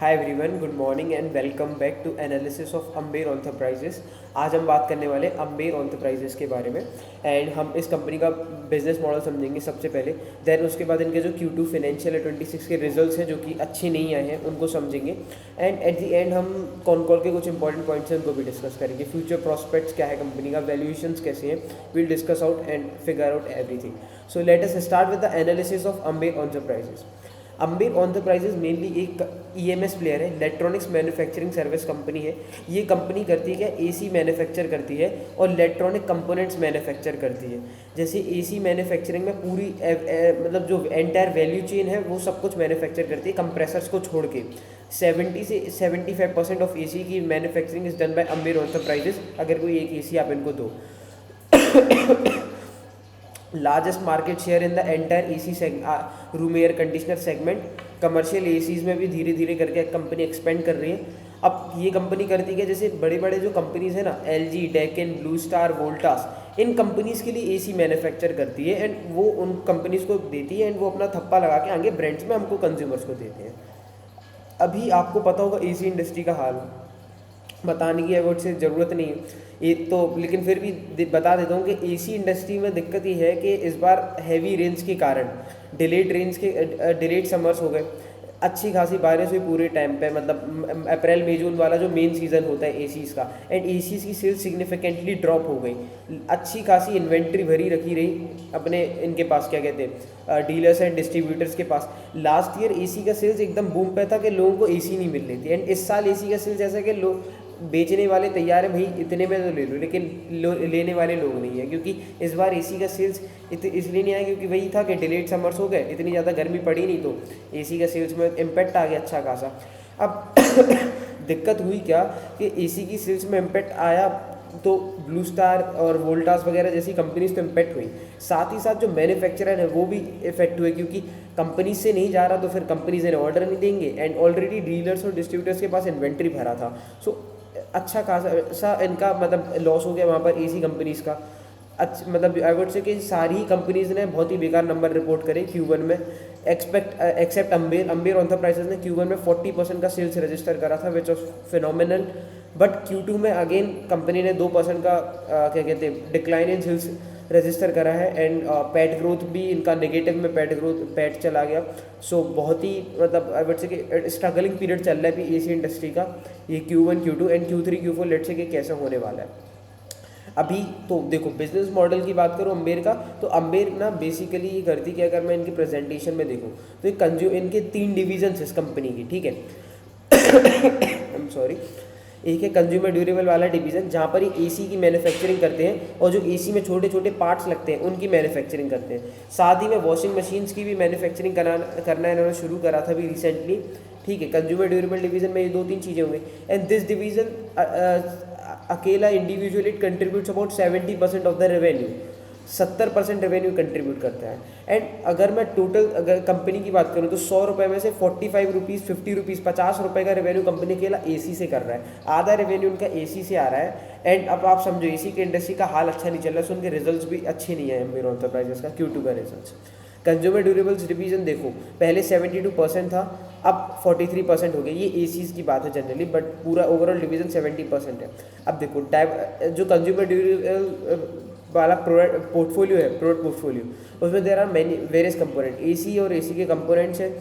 Hi everyone, good morning and welcome back to analysis of Amber Enterprises. आज हम बात करने वाले अम्बेर एंटरप्राइजेस के बारे में एंड हम इस कंपनी का बिजनेस मॉडल समझेंगे सबसे पहले। देन उसके बाद इनके जो Q2 फाइनेंशियल 26 के रिजल्ट्स हैं जो कि अच्छे नहीं आए हैं उनको समझेंगे। एंड एट द एंड हम कॉल के कुछ इंपॉर्टेंट पॉइंट्स हैं उनको भी डिस्कस करेंगे। फ्यूचर प्रॉस्पेक्ट्स क्या है कंपनी का, वैल्यूएशंस कैसे हैं, will discuss out and figure out everything. So let us start with the analysis of Amber enterprises. Amber enterprises mainly एक EMS प्लेयर है, इलेक्ट्रॉनिक्स मैन्युफैक्चरिंग सर्विस कंपनी है। ये कंपनी करती है क्या, AC मैन्युफैक्चर करती है और इलेक्ट्रॉनिक कंपोनेंट्स मैन्युफैक्चर करती है। जैसे AC मैन्युफैक्चरिंग में पूरी मतलब जो एंटायर वैल्यू चेन है वो सब कुछ मैन्युफैक्चर करती है कंप्रेसर्स को छोड़ के। 70 से 75% ऑफ AC की manufacturing is done by Amber enterprises. अगर कोई एक AC आप इनको दो largest market share in the entire AC room air conditioner segment. Commercial ACs में भी धीरे धीरे करके कंपनी एक्सपेंड कर रही है। अब ये कंपनी करती है जैसे बड़े बड़े जो कंपनीज है ना, LG, Deccan, Blue Star, Voltas, इन कंपनीज़ के लिए AC मैन्युफैक्चर करती है एंड वो उन कंपनीज़ को देती है एंड वो अपना थप्पा लगा के आगे ब्रांड्स में हमको कंज्यूमर्स को देते हैं। अभी आपको पता होगा AC इंडस्ट्री का हाल, बताने की एवोर्ड से ज़रूरत नहीं है एक तो, लेकिन फिर भी बता देता हूँ कि AC इंडस्ट्री में दिक्कत ये है कि इस बार हैवी रेंज के कारण डिलेड समर्स हो गए। अच्छी खासी बारिश हुई पूरे टाइम पे, मतलब अप्रैल मई जून वाला जो मेन सीज़न होता है ACs का, एंड ACs की सेल्स सिग्निफिकेंटली ड्रॉप हो गई। अच्छी खासी इन्वेंट्री भरी रखी रही अपने इनके पास, क्या कहते हैं, डीलर्स एंड डिस्ट्रीब्यूटर्स के पास। लास्ट ईयर AC का सेल्स एकदम बूम पे था कि लोगों को AC नहीं मिल रही थी, एंड इस साल AC का सेल्स ऐसा कि लोग बेचने वाले तैयार हैं, भाई इतने में तो ले लो, लेकिन लेने वाले लोग नहीं है। क्योंकि इस बार AC का सेल्स इसलिए नहीं आया क्योंकि वही था कि डिलेड समर्स हो गए, इतनी ज़्यादा गर्मी पड़ी नहीं तो AC का सेल्स में इम्पैक्ट आ गया अच्छा खासा। अब दिक्कत हुई क्या कि AC की सेल्स में इम्पैक्ट आया तो ब्लू स्टार और वोल्टास वगैरह जैसी कंपनीज तो इम्पैक्ट हुई, साथ ही साथ जो मैन्युफैक्चरर है वो भी इफेक्ट हुए क्योंकि कंपनी से नहीं जा रहा तो फिर कंपनीज इन्हें ऑर्डर नहीं देंगे एंड ऑलरेडी डीलर्स और डिस्ट्रीब्यूटर्स के पास इन्वेंट्री भरा था। सो अच्छा खासा इनका मतलब लॉस हो गया वहाँ पर AC कंपनीज़ का। अच्छा मतलब आई वुड से कि सारी ही कंपनीज़ ने बहुत ही बेकार नंबर रिपोर्ट करे Q1 में, एक्सेप्ट अम्बेर एंटरप्राइजेज ने Q1 में 40% का सेल्स रजिस्टर करा था, which of phenomenal. But Q2 में अगेन कंपनी ने 2% का क्या कहते हैं डिक्लाइन इन सेल्स रजिस्टर करा है एंड पैट ग्रोथ भी इनका नेगेटिव में पैट चला गया। सो बहुत ही मतलब आई वुड से कि स्ट्रगलिंग पीरियड चल रहा है अभी AC इंडस्ट्री का, ये Q1 Q2 and Q3 Q4 late से कि कैसा होने वाला है। अभी तो देखो बिजनेस मॉडल की बात करूँ अम्बेर का, तो अम्बेर ना बेसिकली ये करती कि अगर मैं इनकी प्रेजेंटेशन में देखूँ तो इनके 3 डिवीजन है इस कंपनी की, ठीक है। I am sorry. एक है कंज्यूमर ड्यूरेबल वाला डिवीज़न जहाँ पर ये AC की मैन्युफैक्चरिंग करते हैं और जो AC में छोटे छोटे पार्ट्स लगते हैं उनकी मैन्युफैक्चरिंग करते हैं। साथ ही में वॉशिंग मशीन्स की भी मैन्युफैक्चरिंग करना इन्होंने शुरू करा था अभी रिसेंटली, ठीक है। कंज्यूमर ड्यूरेबल डिवीज़न में ये 2-3 चीज़ें होंगी एंड दिस डिवीज़न अकेला individually it contributes about 70% of the revenue, 70% revenue contribute करता है। एंड अगर मैं टोटल अगर कंपनी की बात करूँ तो 100 रुपये में से 45 रुपीज़, 50 रुपीज़, 50 रुपये का रेवेन्यू कंपनी अकेला AC से कर रहा है, आधा रेवेन्यू उनका AC से आ रहा है। एंड अब आप समझो AC की इंडस्ट्री का हाल अच्छा नहीं चल रहा है, सो उनके रिजल्ट्स भी अच्छे नहीं आए अम्बेर एंटरप्राइजेस का Q2 का रिजल्ट्स। कंज्यूमर ड्यूरेबल्स डिवीजन देखो पहले 72% था, अब 43% हो गया। ये ACs की बात है जनरली, बट पूरा ओवरऑल डिवीजन 70% है। अब देखो जो कंज्यूमर ड्यूरेबल वाला प्रोडक्ट पोर्टफोलियो उसमें there are many various component, AC और AC के कंपोनेंट्स हैं,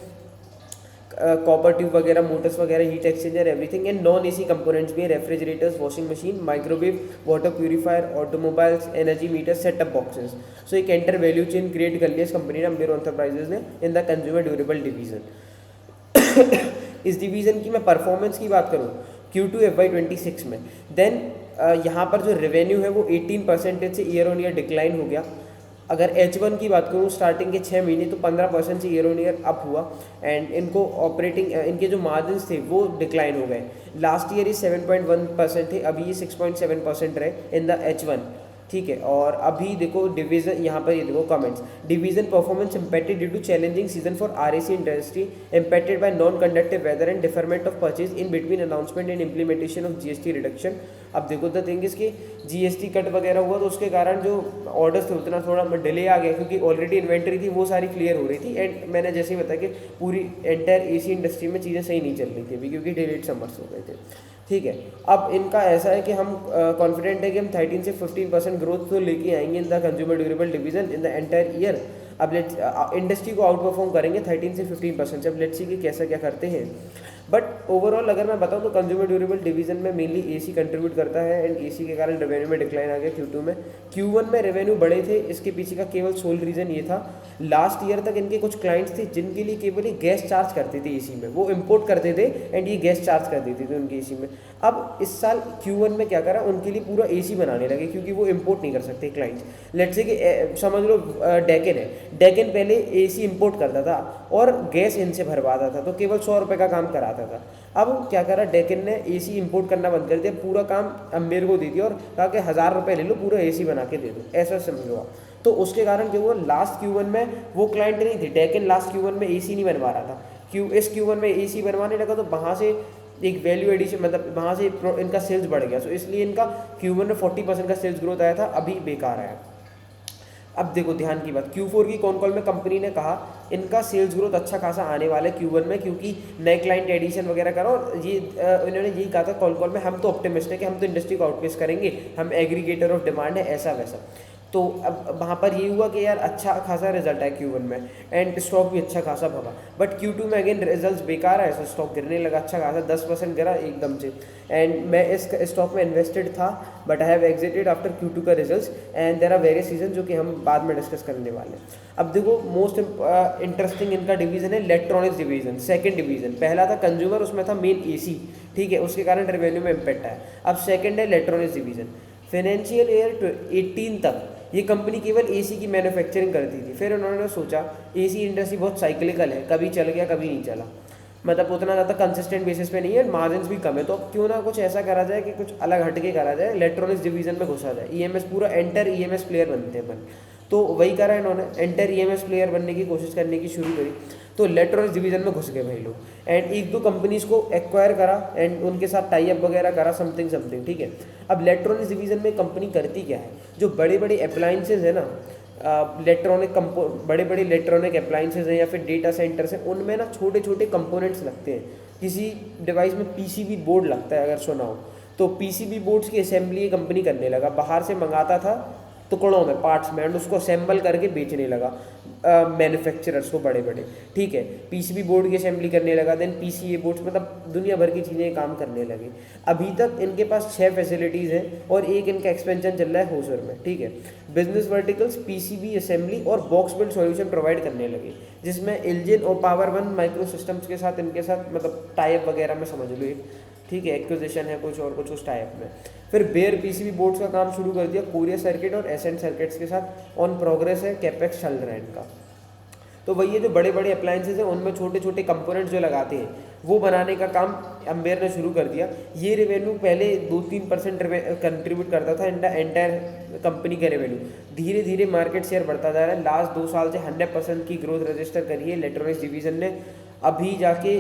कॉपर ट्यूब वगैरह, मोटर्स वगैरह, heat exchanger, everything. And non AC components भी हैं, refrigerators, washing machine, microwave, water purifier, automobiles, energy meter, setup boxes. So एक enter value chain create कर लिया इस कंपनी ने, अम्बेर एंटरप्राइजेज ने, in the consumer durable division. इस डिवीज़न की मैं परफॉर्मेंस की बात करूँ Q2 FY26 में, देन यहाँ पर जो रेवेन्यू है वो 18% से ईयर ऑन ईयर डिक्लाइन हो गया। अगर H1 की बात करूँ स्टार्टिंग के 6 महीने तो 15% से ईयर ऑन ईयर अप हुआ एंड इनको ऑपरेटिंग इनके जो मार्जिन्स थे वो डिक्लाइन हो गए। लास्ट ईयर ये 7.1% थे, अभी ये 6.7% रहे इन द H1, ठीक है। और अभी देखो डिवीजन, यहाँ पर ये देखो comments, division performance impacted due to challenging season for RAC industry, impacted by non conductive weather and deferment of purchase in between announcement and implementation of GST reduction. अब देखो द थिंग इसकी GST cut वगैरह हुआ तो उसके कारण जो orders थे उतना थोड़ा डिले आ गया, क्योंकि ऑलरेडी इन्वेंट्री थी वो सारी क्लियर हो रही थी। एंड मैंने जैसे ही बताया कि पूरी एंटायर एसी इंडस्ट्री में चीज़ें सही नहीं चल रही थी अभी, क्योंकि डिलेड समर्स हो गए थे, ठीक है। अब इनका ऐसा है कि हम कॉन्फिडेंट है कि हम 13 से 15% ग्रोथ तो लेके आएंगे in the consumer durable division in the entire year. अब लेट्स इंडस्ट्री को आउट परफॉर्म करेंगे 13 से 15%। अब लेट्स सी कि कैसा क्या करते हैं। बट ओवरऑल अगर मैं बताऊं तो कंज्यूमर ड्यूरेबल डिवीजन में मेनली एसी कंट्रीब्यूट करता है, एंड एसी के कारण रेवेन्यू में डिक्लाइन आ गया Q2 में। Q1 में रेवेन्यू बढ़े थे, इसके पीछे का केवल सोल रीज़न ये था, लास्ट ईयर तक इनके कुछ क्लाइंट्स थे जिनके लिए केवल ये गैस चार्ज करते थे एसी में, वो इंपोर्ट करते थे एंड ये गैस चार्ज कर देते थे उनके एसी में। अब इस साल Q1 में क्या करा, उनके लिए पूरा एसी बनाने लगे, क्योंकि वो इंपोर्ट नहीं कर सकते क्लाइंट्स। लेट्स से कि समझ लो डेकन है, डेकन पहले एसी इंपोर्ट करता था और गैस इनसे भरवाता था, तो केवल 100 रुपये का काम कराता था। अब क्या करा, डेकन ने एसी इंपोर्ट करना बंद कर दिया, पूरा काम अम्बेर को दे दिया और कहा कि 1000 रुपये ले लो, पूरा एसी बना के दे दो, ऐसा समझो आप। तो उसके कारण क्या हुआ, लास्ट Q1 में वो क्लाइंट नहीं थे, डेकन लास्ट Q1 में एसी नहीं बनवा रहा था। इस Q1 में एसी बनवाने लगा, तो वहाँ से एक वैल्यू एडिशन, मतलब वहाँ से इनका सेल्स बढ़ गया। सो इसलिए इनका Q1 में 40% का सेल्स ग्रोथ आया था, अभी बेकार आया। अब देखो ध्यान की बात, Q4 की कॉन कॉल में कंपनी ने कहा इनका सेल्स ग्रोथ अच्छा खासा आने वाला है Q1 में, क्योंकि नए क्लाइंट एडिशन वगैरह करो। और ये इन्होंने यही कहा था कॉन कॉल में, हम तो ऑप्टिमिस्ट है कि हम तो इंडस्ट्री को आउटपेस करेंगे, हम एग्रीगेटर ऑफ डिमांड है, ऐसा वैसा। तो अब वहाँ पर ये हुआ कि यार अच्छा खासा रिजल्ट है Q1 में, एंड स्टॉक भी अच्छा खासा भगा। बट Q2 में अगेन रिजल्ट्स बेकार है, स्टॉक गिरने लगा अच्छा खासा, 10% गिरा एकदम से। एंड मैं इस स्टॉक में इन्वेस्टेड था, but I have exited after Q2 का results, and there are various reason जो कि हम बाद में डिस्कस करने वाले हैं। अब देखो मोस्ट इंटरेस्टिंग इनका डिवीजन है इलेक्ट्रॉनिक्स डिवीजन, सेकंड डिवीजन। पहला था कंज्यूमर, उसमें था मेन एसी, ठीक है, उसके कारण रेवेन्यू में इम्पैक्ट है। अब सेकंड है इलेक्ट्रॉनिक्स डिवीजन। फाइनेंशियल ईयर 18 तक ये कंपनी केवल एसी की मैन्युफैक्चरिंग करती थी। फिर उन्होंने सोचा एसी इंडस्ट्री बहुत साइक्लिकल है, कभी चल गया कभी नहीं चला, मतलब उतना ज़्यादा कंसिस्टेंट बेसिस पे नहीं है, मार्जिन भी कम है, तो क्यों ना कुछ ऐसा करा जाए कि कुछ अलग हटके करा जाए, इलेक्ट्रॉनिक्स डिवीजन में घुसा जाए, ईएमएस पूरा एंटर ईएमएस प्लेयर बनते हैं अपन। तो वही करा इन्होंने, एंटर ईएमएस प्लेयर बनने की कोशिश करने की शुरू करी। तो इलेक्ट्रॉनिक्स डिवीजन में घुस गए भाई लोग, एंड एक दो कंपनीज को एक्वायर करा एंड उनके साथ टाई अप वगैरह करा, समथिंग, ठीक है। अब इलेक्ट्रॉनिक्स डिवीजन में कंपनी करती क्या है, जो बड़े बड़े अप्लाइंसेज है ना, बड़े बड़े इलेक्ट्रॉनिक अप्लाइंसेज हैं या फिर डेटा सेंटर्स हैं, उनमें ना छोटे छोटे कंपोनेंट्स लगते हैं। किसी डिवाइस में पीसीबी बोर्ड लगता है, अगर सुना हो तो पीसीबी बोर्ड्स की असेंबली कंपनी करने लगा, बाहर से मंगाता था टुकड़ों में, पार्ट्स में, एंड उसको असेंबल करके बेचने लगा मैन्युफैक्चरर्स को बड़े बड़े, ठीक है। पीसीबी बोर्ड की असेंबली करने लगा, देन पीसीए बोर्ड्स, मतलब दुनिया भर की चीज़ें काम करने लगे। अभी तक इनके पास 6 फैसिलिटीज़ हैं और एक इनका एक्सपेंशन चल रहा है होसर में, ठीक है। बिजनेस वर्टिकल्स पीसीबी असेंबली और बॉक्स बिल्ड सॉल्यूशन प्रोवाइड करने लगे, जिसमें एल्जिन और पावर वन माइक्रो सिस्टम्स के साथ इनके साथ मतलब टाइप वगैरह में समझ लो एक, ठीक है, एक्विजिशन है कुछ और कुछ उस टाइप में। फिर बेयर पीसीबी बोर्ड्स का काम शुरू कर दिया, कोरिया सर्किट और एसेंट सर्किट्स के साथ ऑन प्रोग्रेस है, कैपेक्स चल रहा है इनका। तो वही है, जो बड़े बड़े अप्लाइंसेज हैं उनमें छोटे छोटे कंपोनेंट्स जो लगाते हैं वो बनाने का काम अम्बेर ने शुरू कर दिया। ये रेवेन्यू पहले 2-3% कंट्रीब्यूट करता था एंटायर कंपनी का रेवेन्यू, धीरे धीरे मार्केट शेयर बढ़ता जा रहा है। लास्ट 2 साल से 100% की ग्रोथ रजिस्टर करी है इलेक्ट्रॉनिक्स डिवीज़न ने। अभी जाके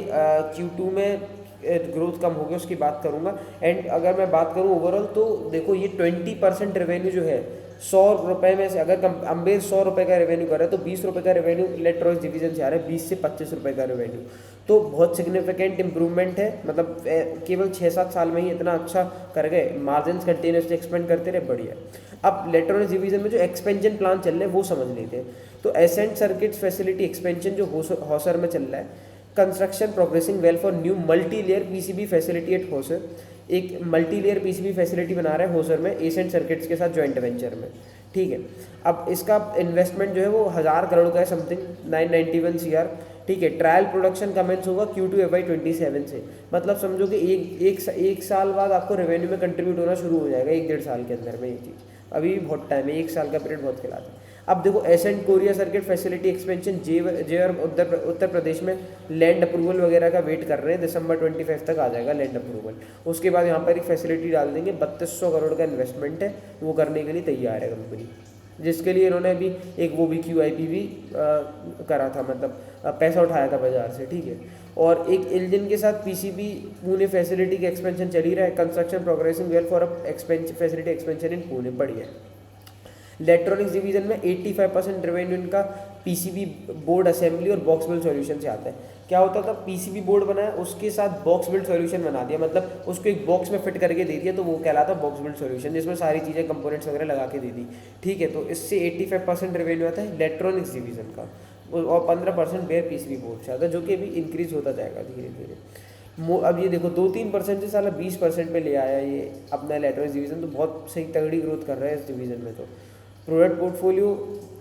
Q2 में ग्रोथ कम हो गया, उसकी बात करूंगा। एंड अगर मैं बात करूं ओवरऑल तो देखो ये 20% रेवेन्यू जो है 100 रुपये में से, अगर अम्बेर 100 रुपये का रेवेन्यू कर रहा है तो 20 रुपये का रेवेन्यू इलेक्ट्रॉनिक्स डिवीजन से आ रहा है, 20 से 25 रुपये का रेवेन्यू। तो बहुत सिग्निफिकेंट इंप्रूवमेंट है, मतलब केवल 6-7 साल में ही इतना अच्छा कर गए, मार्जिन कंटिन्यूसली एक्सपेंड करते रहे, बढ़िया। अब इलेक्ट्रॉनिक्स डिवीजन में जो एक्सपेंशन प्लान चल रहे हैं वो समझ लेते हैं। तो एसेंट सर्किट्स फैसिलिटी एक्सपेंशन जो हॉसर में चल रहा है, construction progressing well for new multi layer PCB facility at Hosur, एक मल्टी लेयर पीसीबी फैसिलिटी बना रहा है होसर में एसेंट सर्किट्स के साथ जॉइंट वेंचर में, ठीक है। अब इसका इन्वेस्टमेंट जो है वो 1000 करोड़ का है, समथिंग 991 CR, ठीक है। ट्रायल प्रोडक्शन कमेंस होगा Q2 FY27 से, मतलब समझो कि एक साल बाद आपको रेवेन्यू में कंट्रीब्यूट होना शुरू हो जाएगा, 1-1.5 साल के अंदर में ये चीज़। अभी बहुत टाइम है, 1 साल का पीरियड बहुत खिलाता है। अब देखो Ascent Korea circuit facility expansion जे और उत्तर प्रदेश में लैंड अप्रूवल वगैरह का वेट कर रहे हैं, दिसंबर 25 तक आ जाएगा लैंड अप्रूवल। उसके बाद यहाँ पर एक फैसिलिटी डाल देंगे, 3200 करोड़ का इन्वेस्टमेंट है, वो करने के लिए तैयार है कंपनी, जिसके लिए इन्होंने अभी एक वो भी QIP भी करा था, मतलब पैसा उठाया था बाजार से, ठीक है। और एक इंजन के साथ PCB पुणे फैसिलिटी का एक्सपेंशन चल ही रहा है, construction progressing well for facility expansion in Pune, बढ़िया है। इलेक्ट्रॉनिक्स डिवीजन में 85% रेवेन्यू इनका PCB बोर्ड असेंबली और बॉक्स बिल्ड सॉल्यूशन से आता है। क्या होता था, PCB बोर्ड बनाया, उसके साथ बॉक्स बिल्ड सॉल्यूशन बना दिया, मतलब उसको एक बॉक्स में फिट करके दे दिया, तो वो कहलाता बॉक्स बिल्ड सॉल्यूशन, जिसमें सारी चीज़ें कंपोनेंट्स वगैरह लगा के दे दी, ठीक है। तो इससे 85% रेवेन्यू आता है इलेक्ट्रॉनिक्स डिवीजन का, और 15% बेयर PCB बोर्ड से आता है, जो कि अभी इंक्रीज होता जाएगा धीरे धीरे। अब ये देखो 2-3% से साला 20% पे ले आया ये अपना इलेक्ट्रॉनिक्स डिवीजन, तो बहुत सही तगड़ी ग्रोथ कर रहा है इस डिवीजन में। तो प्रोडक्ट पोर्टफोलियो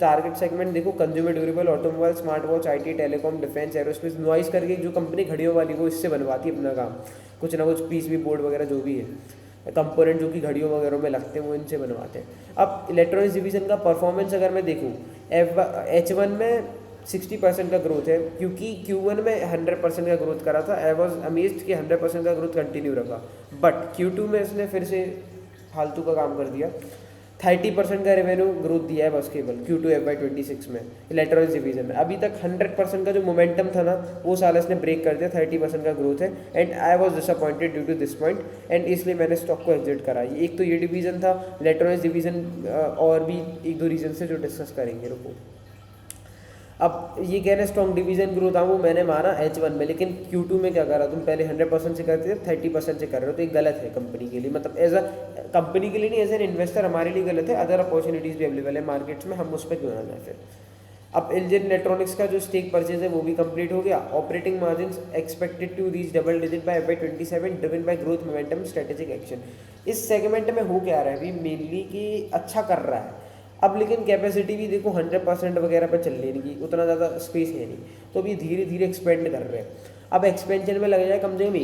टारगेट सेगमेंट देखो, consumer durable, automobile, smart watch, IT, telecom, defence, aerospace, noise करके जो कंपनी घड़ियों वाली वो इससे बनवाती है अपना काम, कुछ ना कुछ PCB बोर्ड वगैरह जो भी है कंपोनेंट जो कि घड़ियों वगैरह में लगते हैं वो इनसे बनवाते हैं। अब इलेक्ट्रॉनिक्स डिवीजन का परफॉर्मेंस अगर मैं देखूँ, H1 में 60% का ग्रोथ है, क्योंकि Q1 में 100% का ग्रोथ करा था। आई वॉज अमेज्ड कि 100% का ग्रोथ कंटिन्यू रखा, बट Q2 में इसने फिर से फालतू का काम कर दिया, 30% का रेवेन्यू ग्रोथ दिया है बस केवल Q2 FY26 में इलेक्ट्रॉनिक्स डिवीजन में। अभी तक 100% का जो मोमेंटम था ना, वो साल इसने ब्रेक कर दिया, 30% का ग्रोथ है, and I was disappointed due to this point, and इसलिए मैंने स्टॉक को एग्जिट करा। एक तो ये डिवीजन था इलेक्ट्रॉनिक्स डिवीजन, और भी 1-2 रीजन से जो डिस्कस करेंगे। रुको, अब ये कह रहे हैं स्ट्रॉन्ग डिवीजन ग्रोथ, हाँ वो मैंने माना H1 में, लेकिन Q2 में क्या करा, तुम पहले 100% से करते थे, 30% से कर रहे हो, तो ये गलत है कंपनी के लिए, मतलब एज अ कंपनी के लिए नहीं, एज एन इन्वेस्टर हमारे लिए गलत है। अदर अपॉर्चुनिटीज़ भी अवेलेबल है मार्केट्स में, हम उस पर क्यों ना जाए फिर। अब इंजन इलेक्ट्रॉनिक्स का जो स्टेक परचेज है वो भी कंप्लीट हो गया। Operating margin expected to reach double digit by FY27 driven by growth momentum strategic action. इस सेगमेंट में हो क्या रहा है अभी मेनली कि अच्छा कर रहा है अब, लेकिन कैपेसिटी भी देखो 100% वगैरह पर चल रही है, उतना ज़्यादा स्पेस है नहीं, तो अभी धीरे धीरे एक्सपेंड कर रहे हैं। अब एक्सपेंशन में लग जाए कम से कम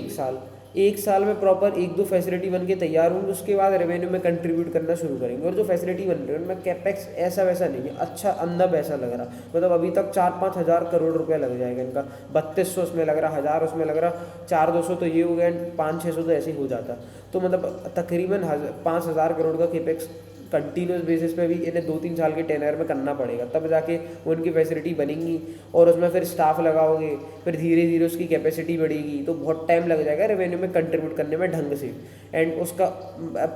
1 साल में प्रॉपर 1-2 फैसिलिटी बन के तैयार होंगे, उसके बाद रेवेन्यू में कंट्रीब्यूट करना शुरू करेंगे। और जो फैसिलिटी बन रही है उनमें कैपेक्स ऐसा वैसा नहीं है, अच्छा अंधा पैसा लग रहा, मतलब अभी तक 4-5 हज़ार करोड़ रुपया लग जाएगा इनका, 3200 उसमें लग रहा, 1000 उसमें लग रहा, 4-200 तो ये हो गया, 500-600 तो ऐसे ही हो जाता। तो मतलब तकरीबन 5,000 करोड़ का कैपेक्स कंटिन्यूस बेसिस पे भी इन्हें 2-3 साल के टेनर में करना पड़ेगा, तब जाके उनकी फैसिलिटी बनेंगी, और उसमें फिर स्टाफ लगाओगे, फिर धीरे धीरे उसकी कैपेसिटी बढ़ेगी, तो बहुत टाइम लग जाएगा रेवेन्यू में कंट्रीब्यूट करने में ढंग से, एंड उसका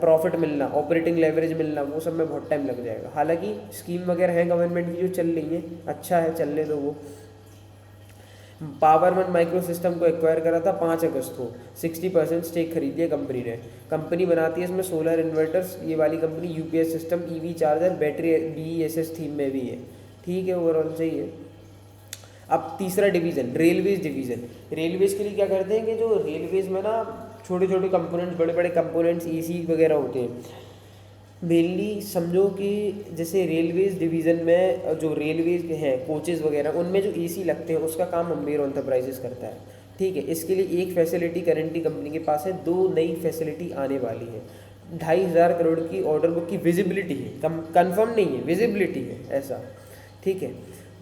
प्रॉफिट मिलना, ऑपरेटिंग लेवरेज मिलना, वो सब में बहुत टाइम लग जाएगा। हालांकि स्कीम वगैरह है गवर्नमेंट की जो चल रही है, अच्छा है, चलने दो वो। पावरवन माइक्रो सिस्टम को एक्वायर करा था 5 अगस्त को, 60% स्टेक खरीदी है कंपनी ने। कंपनी बनाती है इसमें सोलर इन्वर्टर्स, ये वाली company UPS system, EV charger, battery, BESS theme में भी है, ठीक है, ओवरऑल सही है। अब तीसरा डिवीज़न रेलवेज डिवीज़न। रेलवेज के लिए क्या करते हैं कि जो रेलवेज में ना छोटे छोटे कंपोनेंट्स, बड़े बड़े कंपोनेंट्स EC वगैरह होते हैं, मेनली समझो कि जैसे रेलवेज डिवीज़न में जो रेलवेज हैं कोचेज़ वगैरह, उनमें जो AC लगते हैं उसका काम अम्बेरो एंटरप्राइजेस करता है, ठीक है। इसके लिए एक फैसिलिटी करेंटली कंपनी के पास है, 2 नई फैसिलिटी आने वाली है, 2,500 करोड़ की ऑर्डर बुक की विजिबिलिटी है, कंफर्म नहीं है, विजिबिलिटी है ऐसा, ठीक है।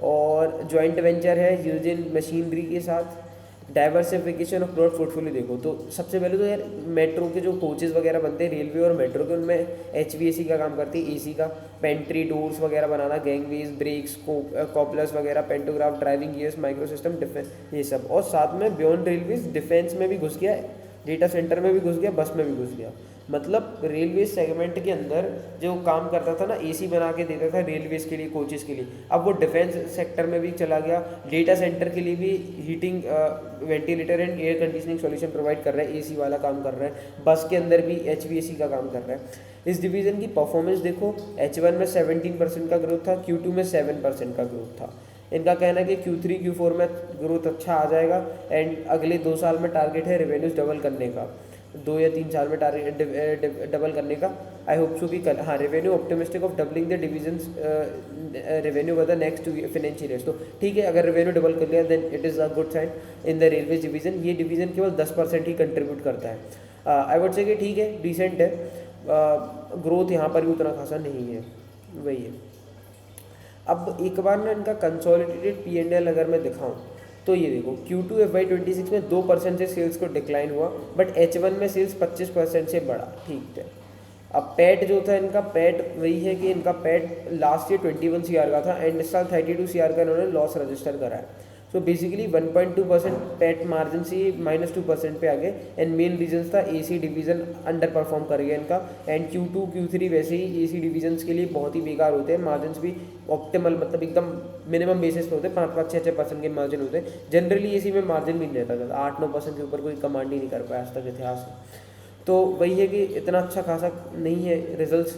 और जॉइंट वेंचर है यूजिन मशीनरी के साथ। डाइवर्सिफिकेशन ऑफ प्रोडक्ट पोर्टफोलियो देखो तो सबसे पहले तो यार मेट्रो के जो कोचेज़ वगैरह बनते हैं रेलवे और मेट्रो के, उनमें HVAC का काम करती है, AC का, पेंट्री डोर्स वगैरह बनाना, गैंगवेज, ब्रेक्स, कॉपलर्स वगैरह, pantograph, driving gears, micro system, defence, ये सब। और साथ में बियॉन्ड रेलवेज डिफेंस में भी घुस गया, डेटा सेंटर में भी घुस गया, बस में भी घुस गया। मतलब रेलवे सेगमेंट के अंदर जो काम करता था ना, AC बना के देता था रेलवेज के लिए, कोचेज़ के लिए, अब वो डिफेंस सेक्टर में भी चला गया, डेटा सेंटर के लिए भी heating, ventilator and air conditioning solution provide कर रहा है, AC वाला काम कर रहा है, बस के अंदर भी HVAC का काम कर रहा है। इस डिवीज़न की परफॉर्मेंस देखो, H1 में 17% का ग्रोथ था, Q2 में 7% का ग्रोथ था। इनका कहना है कि Q3 Q4 में ग्रोथ अच्छा आ जाएगा, एंड अगले 2 साल में टारगेट है रेवेन्यूज डबल करने का, 2 या 3 साल में टारगेट डबल करने का। आई होप सो कि हाँ, revenue optimistic of doubling the divisions revenue for the next 2 financial years. तो ठीक है, अगर रेवेन्यू डबल कर लिया then it is a good sign in the railway division. ये डिवीजन केवल 10% ही कंट्रीब्यूट करता है। आई वुड से कि ठीक है, डिसेंट है, ग्रोथ यहाँ पर भी उतना खासा नहीं है, वही है। अब एक बार ना इनका कंसोलिडेटेड P&L अगर मैं दिखाऊं तो ये देखो Q2 FY26 में 2% से सेल्स को डिक्लाइन हुआ, बट H1 में सेल्स 25% से बढ़ा, ठीक है। अब पैट जो था इनका, पैट वही है कि इनका पैट लास्ट ईयर 21 CR का था एंड इस साल 32 CR का इन्होंने लॉस रजिस्टर करा है। सो बेसिकली 1.2% पैट मार्जिन से -2% पे आ गए एंड मेन रीजन था AC डिवीज़न अंडर परफॉर्म कर गया इनका, एंड Q2 Q3 वैसे ही AC डिवीजन्स के लिए बहुत ही बेकार होते हैं, मार्जिन भी ऑप्टिमल मतलब एकदम मिनिमम बेसिस पे होते हैं, 5-6% के मार्जिन होते हैं। जनरली AC में मार्जिन भी नहीं रहता था, 8-9% के ऊपर कोई कमांड ही नहीं कर पाया आज तक इतिहास में। तो वही है कि इतना अच्छा खासा नहीं है रिजल्ट्स,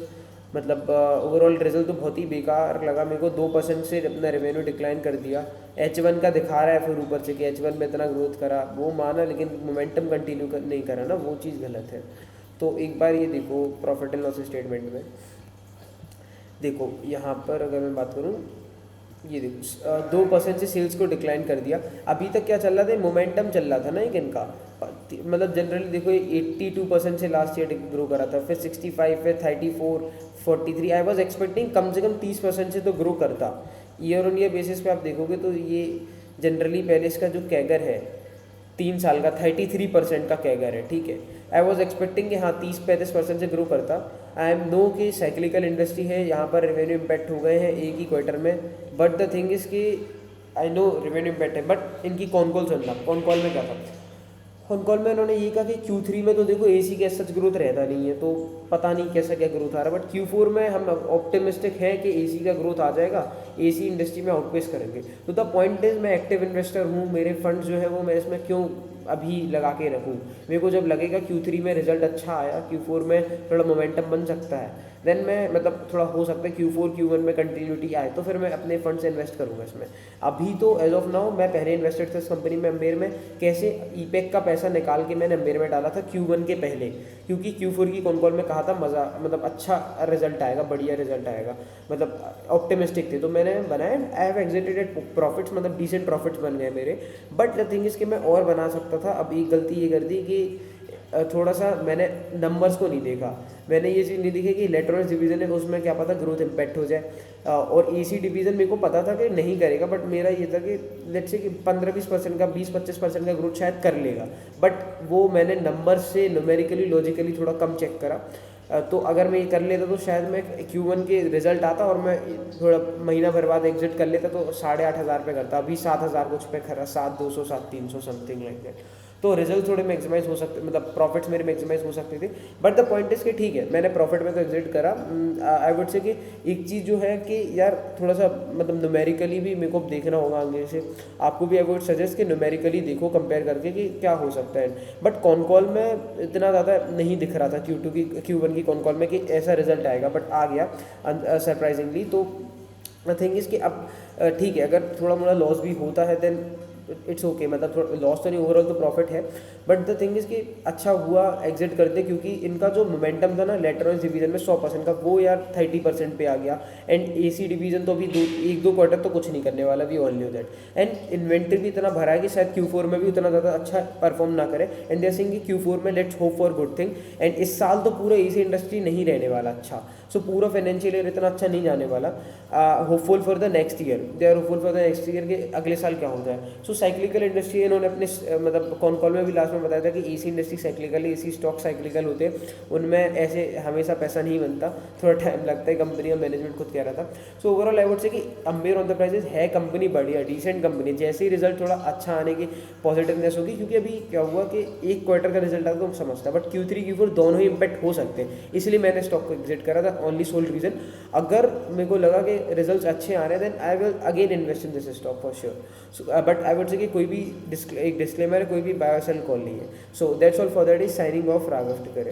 मतलब ओवरऑल रिजल्ट तो बहुत ही बेकार लगा मेरे को। 2% से अपना रेवेन्यू डिक्लाइन कर दिया। H1 का दिखा रहा है फिर ऊपर से कि H1 में इतना ग्रोथ करा, वो माना, लेकिन मोमेंटम कंटिन्यू नहीं करा ना, वो चीज़ गलत है। तो एक बार ये देखो प्रॉफिट एंड लॉस स्टेटमेंट में, देखो यहाँ पर अगर मैं बात करूँ, ये देखो 2% से सेल्स को डिक्लाइन कर दिया। अभी तक क्या चल रहा था, मोमेंटम चल रहा था ना एक इनका, मतलब जनरली देखो 82% से लास्ट ईयर ग्रो करा था, फिर 65, फिर 34, 43। आई वॉज एक्सपेक्टिंग कम से कम 30% से तो ग्रो करता। ईयर ऑन ईयर बेसिस पे आप देखोगे तो ये जनरली पहले इसका जो कैगर है 3 साल का 33% का कैगर है, ठीक है। आई वॉज एक्सपेक्टिंग कि हाँ 30-35% से ग्रो करता। आई एम नो कि साइक्लिकल इंडस्ट्री है, यहाँ पर रेवेन्यू इम्पैक्ट हो गए हैं एक ही क्वार्टर में, बट द थिंग इज़ कि आई नो रेवेन्यू इम्पैक्ट है, बट इनकी कॉन कॉल सुनना, कॉन कॉल में क्या था, कॉन कॉल में उन्होंने ये कहा कि Q3 में तो देखो AC का सच ग्रोथ रहता नहीं है, तो पता नहीं कैसा क्या ग्रोथ आ रहा है, बट Q4 में हम ऑप्टिमिस्टिक है कि AC का ग्रोथ आ जाएगा, AC इंडस्ट्री में आउटपेस करेंगे। तो द पॉइंट इज मैं एक्टिव इन्वेस्टर हूँ, मेरे फंड्स जो है वो मैं इसमें क्यों अभी लगा के रखूँ। मेरे को जब लगेगा Q3 में रिजल्ट अच्छा आया, Q4 में थोड़ा मोमेंटम बन सकता है, देन मैं मतलब थोड़ा हो सकता है Q4 Q1 में कंटिन्यूटी आए, तो फिर मैं अपने फंड से इन्वेस्ट करूँगा इसमें। अभी तो एज ऑफ नाउ मैं पहले इन्वेस्टेड था इस कंपनी में अम्बेर में, कैसे ईपेक का पैसा निकाल के मैंने अम्बेर में डाला था Q1 के पहले, क्योंकि Q4 की कॉन कॉल में कहा था मज़ा मतलब अच्छा रिजल्ट आएगा, बढ़िया रिजल्ट आएगा, मतलब ऑप्टिमिस्टिक थे, तो मैंने बनाया। आई हैव एग्जिटेड प्रॉफिट्स, मतलब डिसेंट प्रॉफिट्स बन गए मेरे, बट द थिंग इज़ कि मैं और बना सकता था। अब एक गलती ये कर दी कि थोड़ा सा मैंने नंबर्स को नहीं देखा, मैंने ये चीज़ नहीं देखी कि इलेक्ट्रॉनिक्स डिवीज़न है उसमें क्या पता ग्रोथ इम्पैक्ट हो जाए, और AC डिवीज़न मेरे को पता था कि नहीं करेगा, बट मेरा ये था कि लेट्स से कि 15-20% का 20-25% का ग्रोथ शायद कर लेगा, बट वो मैंने नंबर से न्यूमेरिकली लॉजिकली थोड़ा कम चेक करा। तो अगर मैं ये कर लेता तो शायद मैं Q1 के रिजल्ट आता और मैं थोड़ा महीना भर बाद एग्जिट कर लेता तो 8,500 पे करता, अभी 7,000 कुछ पे खरा, 7,200 7,300 समथिंग लाइक दैट। तो रिजल्ट थोड़े मैक्सिमाइज हो सकते, मतलब प्रॉफिट्स मेरे मैक्सिमाइज हो सकते थे, बट द पॉइंट इज कि ठीक है मैंने प्रॉफिट में तो एग्जिट करा। आई वुड से कि एक चीज़ जो है कि यार थोड़ा सा मतलब न्यूमेरिकली भी मेरे को देखना होगा आगे से, आपको भी आई वुड सजेस्ट कि न्यूमेरिकली देखो कंपेयर करके कि क्या हो सकता है, बट कॉन कॉल में इतना ज़्यादा नहीं दिख रहा था Q1 की कॉन कॉल में कि ऐसा रिजल्ट आएगा, बट आ गया सरप्राइजिंगली। तो द थिंग इज़ कि अब ठीक है अगर थोड़ा मोड़ा लॉस भी होता है देन इट्स ओके, मतलब थोड़ा लॉस तो नहीं, ओवरऑल तो प्रॉफिट है, बट द थिंग इज़ कि अच्छा हुआ एग्जिट करते, क्योंकि इनका जो मोमेंटम था ना इलेक्ट्रॉनिक्स डिवीजन में 100% का, वो यार 30% पे आ गया, एंड AC डिवीजन तो अभी 1-2 क्वार्टर तो कुछ नहीं करने वाला, we all knew that, and inventory भी इतना भरा है कि शायद Q4 में भी उतना ज़्यादा अच्छा परफॉर्म ना करे, एंड दे सिंग कि Q4 में let's hope for good thing, and इस साल तो पूरा AC इंडस्ट्री नहीं रहने वाला अच्छा, सो पूरा फाइनेंशियल ईयर इतना अच्छा नहीं जाने वाला। Hopeful for the next year, they are hopeful for the next year के अगले साल क्या होता है। सो साइक्लिकल इंडस्ट्री इन्होंने अपने मतलब कॉन कॉल में भी लास्ट में बताया था कि AC industry cyclical, AC stock cyclical होते हैं, उनमें ऐसे हमेशा पैसा नहीं बनता, थोड़ा टाइम लगता है, कंपनी का मैनेजमेंट खुद कह रहा था। So overall I would say कि अम्बेर एंटरप्राइजेज है कंपनी बढ़िया डिसेंट कंपनी, जैसे ही रिजल्ट थोड़ा अच्छा आने की पॉजिटिवनेस होगी, क्योंकि अभी क्या हुआ कि एक क्वार्टर का रिजल्ट आता तो समझता, बट Q3 Q4 दोनों ही इम्पैक्ट हो सकते हैं, इसलिए मैंने स्टॉक को एग्जिट करा था, ओनली सोल रीजन। अगर मेरे को लगा कि रिजल्ट्स अच्छे आ रहे हैं then I will again invest in this stock for sure, but I would say कि कोई भी एक डिस्क्लेमर है, कोई भी बाय और सेल कॉल नहीं है। So that's all for that, is signing off Raghav Tikaria.